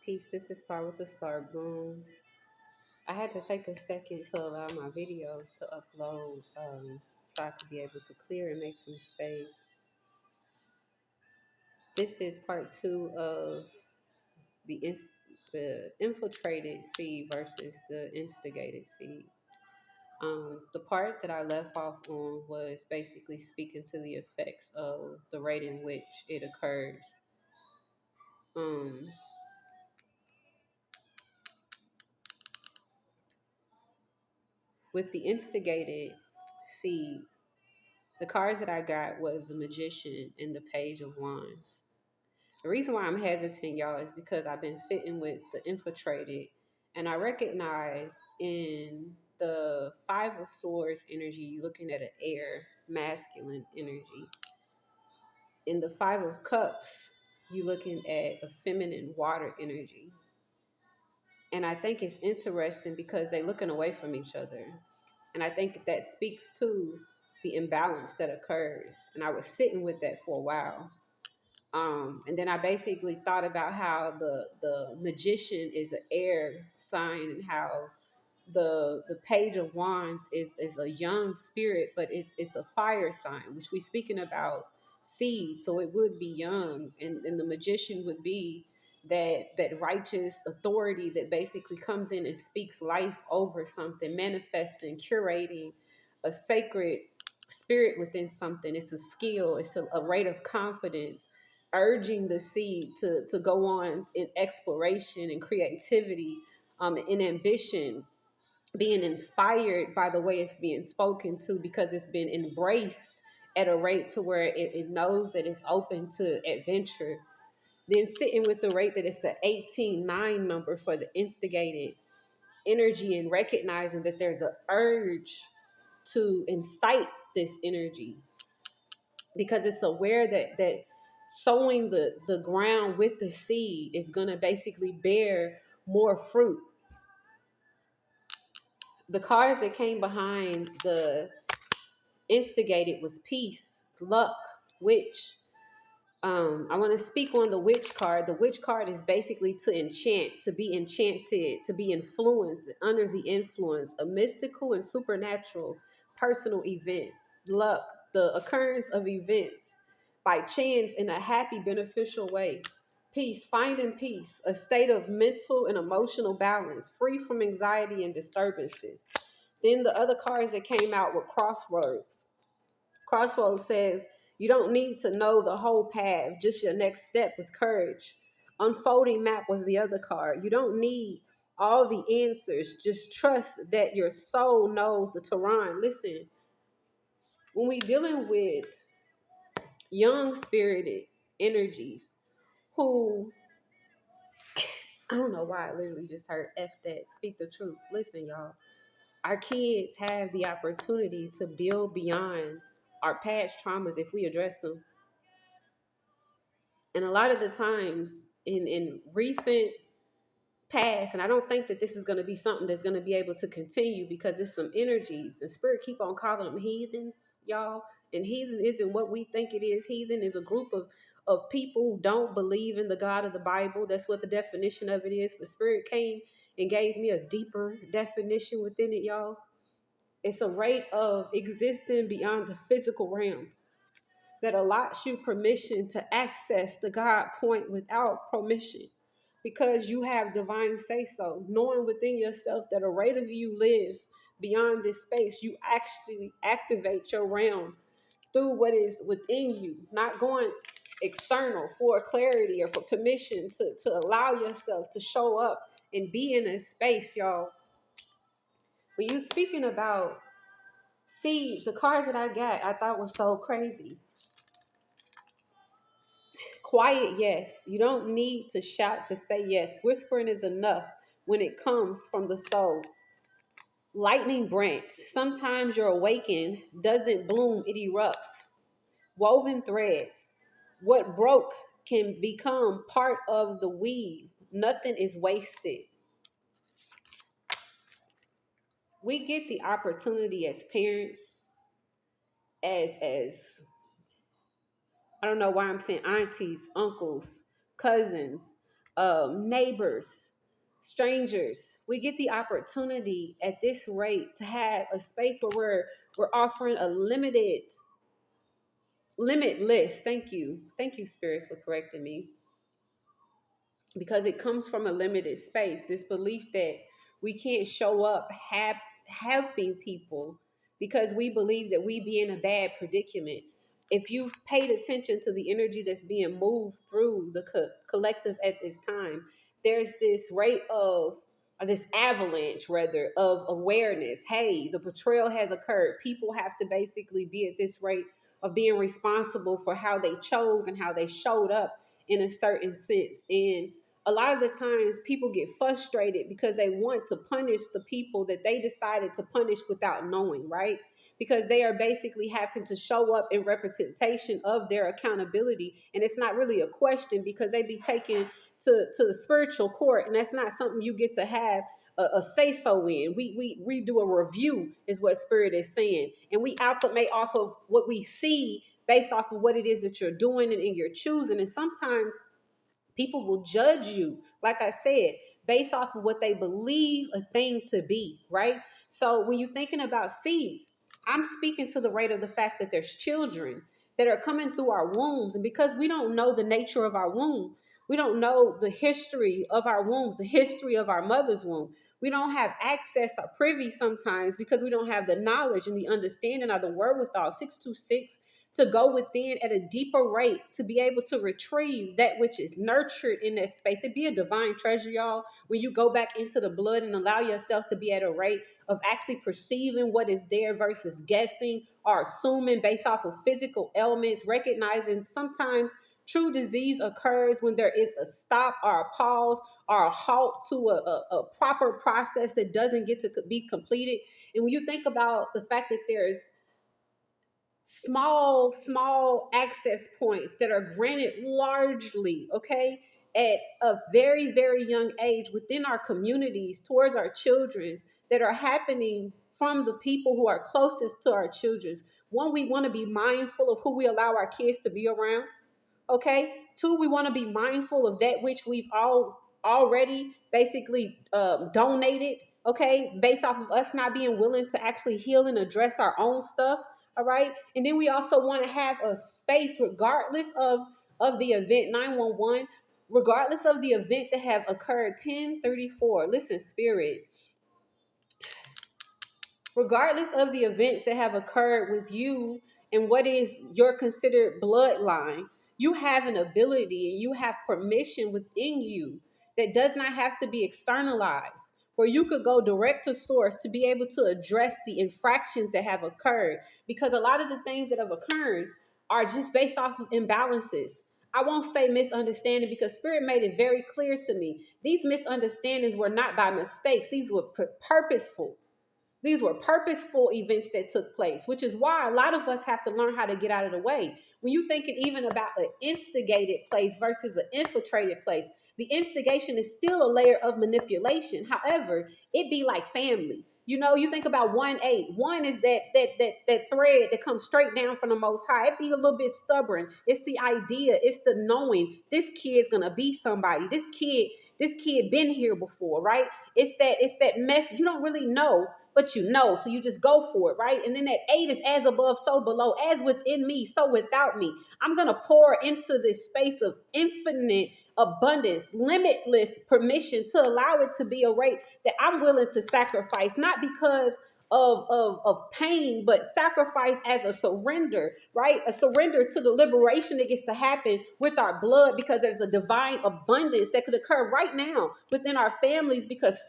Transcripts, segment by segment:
Peace. This is Start with the Star Blooms. I had to take a second to allow my videos to upload so I could be able to clear and make some space. This is part two of the infiltrated seed versus the instigated seed. The part that I left off on was basically speaking to the effects of the rate in which it occurs. Um, with the instigated seed, the cards that I got was the Magician and the Page of Wands. The reason why I'm hesitant, y'all, is because I've been sitting with the Infiltrated, and I recognize in the Five of Swords energy, you're looking at an air, masculine energy. In the Five of Cups, you're looking at a feminine water energy. And I think it's interesting because they're looking away from each other. And I think that speaks to the imbalance that occurs. And I was sitting with that for a while. And then I basically thought about how the magician is an air sign and how the page of wands is a young spirit, but it's a fire sign, which we speaking about seed, so it would be young, and the magician would be that righteous authority that basically comes in and speaks life over something, manifesting, curating a sacred spirit within something. It's a skill, it's a rate of confidence, urging the seed to go on in exploration and creativity, in ambition, being inspired by the way it's being spoken to because it's been embraced at a rate to where it knows that it's open to adventure. Then sitting with the rate that it's an 18-9 number for the instigated energy, and recognizing that there's an urge to incite this energy because it's aware that sowing the ground with the seed is going to basically bear more fruit. The cards that came behind the instigated was peace, luck, witch. I want to speak on the witch card. The witch card is basically to enchant, to be enchanted, to be influenced, under the influence, a mystical and supernatural personal event. Luck, the occurrence of events by chance in a happy, beneficial way. Peace, finding peace, a state of mental and emotional balance, free from anxiety and disturbances. Then the other cards that came out were crossroads. Crossroads says you don't need to know the whole path, just your next step with courage. Unfolding map was the other card. You don't need all the answers. Just trust that your soul knows the terrain. Listen, when we dealing with young spirited energies who, I don't know why I literally just heard F that, speak the truth. Listen, y'all, our kids have the opportunity to build beyond our past traumas if we address them. And a lot of the times in recent past, and I don't think that this is going to be something that's going to be able to continue because it's some energies, and spirit keep on calling them heathens, y'all. And heathen isn't what we think it is. Heathen is a group of people who don't believe in the God of the Bible. That's what the definition of it is. But spirit came and gave me a deeper definition within it, y'all. It's a rate of existing beyond the physical realm that allots you permission to access the God point without permission, because you have divine say so, knowing within yourself that a rate of you lives beyond this space. You actually activate your realm through what is within you, not going external for clarity or for permission to allow yourself to show up and be in a space, y'all. When you speaking about seeds, the cards that I got, I thought was so crazy. Quiet, yes. You don't need to shout to say yes. Whispering is enough when it comes from the soul. Lightning branch. Sometimes your awaken doesn't bloom, it erupts. Woven threads. What broke can become part of the weave. Nothing is wasted. We get the opportunity as parents, as I don't know why I'm saying aunties, uncles, cousins, neighbors, strangers. We get the opportunity at this rate to have a space where we're offering a limitless. Thank you, Spirit, for correcting me, because it comes from a limited space. This belief that we can't show up helping people because we believe that we be in a bad predicament. If you've paid attention to the energy that's being moved through the collective at this time, there's this rate of, or this avalanche rather, of awareness. Hey, the betrayal has occurred. People have to basically be at this rate of being responsible for how they chose and how they showed up in a certain sense. And a lot of the times people get frustrated because they want to punish the people that they decided to punish without knowing, right? Because they are basically having to show up in representation of their accountability. And it's not really a question because they be taken to the spiritual court. And that's not something you get to have a say so in. We do a review is what Spirit is saying. And we acclimate off of what we see based off of what it is that you're doing and you're choosing. And sometimes people will judge you, like I said, based off of what they believe a thing to be, right? So when you're thinking about seeds, I'm speaking to the rate of the fact that there's children that are coming through our wombs. And because we don't know the nature of our womb, we don't know the history of our wombs, the history of our mother's womb. We don't have access or privy sometimes because we don't have the knowledge and the understanding or the wherewithal. 626 to go within at a deeper rate to be able to retrieve that which is nurtured in that space. It'd be a divine treasure, y'all, when you go back into the blood and allow yourself to be at a rate of actually perceiving what is there versus guessing or assuming based off of physical ailments, recognizing sometimes true disease occurs when there is a stop or a pause or a halt to a proper process that doesn't get to be completed. And when you think about the fact that there's small access points that are granted largely, okay, at a very, very young age within our communities towards our children's, that are happening from the people who are closest to our children's. One, we want to be mindful of who we allow our kids to be around. Okay. Two, we want to be mindful of that which we've already basically donated. Okay, based off of us not being willing to actually heal and address our own stuff. All right, and then we also want to have a space, regardless of the event. 911, regardless of the event that have occurred. 1034. Listen, Spirit. Regardless of the events that have occurred with you and what is your considered bloodline, you have an ability and you have permission within you that does not have to be externalized, where you could go direct to source to be able to address the infractions that have occurred. Because a lot of the things that have occurred are just based off of imbalances. I won't say misunderstanding because Spirit made it very clear to me. These misunderstandings were not by mistakes. These were purposeful. These were purposeful events that took place, which is why a lot of us have to learn how to get out of the way. When you're thinking even about an instigated place versus an infiltrated place, the instigation is still a layer of manipulation. However, it be like family. You know, you think about 1-8. One is that thread that comes straight down from the Most High. It be a little bit stubborn. It's the idea. It's the knowing this kid's gonna be somebody. This kid been here before, right? It's that mess. You don't really know, but you know, so you just go for it, right? And then that 8 is as above, so below, as within me, so without me. I'm going to pour into this space of infinite abundance, limitless permission to allow it to be a rate that I'm willing to sacrifice, not because of pain, but sacrifice as a surrender, right? A surrender to the liberation that gets to happen with our blood, because there's a divine abundance that could occur right now within our families, because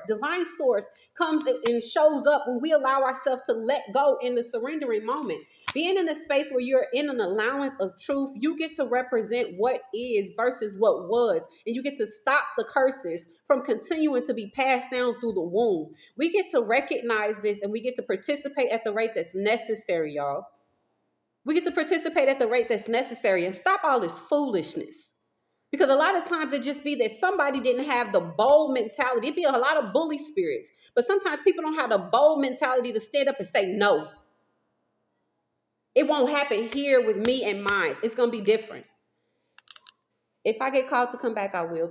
divine source comes and shows up when we allow ourselves to let go in the surrendering moment. Being in a space where you're in an allowance of truth, you get to represent what is versus what was, and you get to stop the curses from continuing to be passed down through the womb. We get to recognize this and we get to participate at the rate that's necessary, y'all. We get to participate at the rate that's necessary and stop all this foolishness. Because a lot of times it just be that somebody didn't have the bold mentality. It'd be a lot of bully spirits. But sometimes people don't have the bold mentality to stand up and say, no, it won't happen here with me and mine. It's going to be different. If I get called to come back, I will.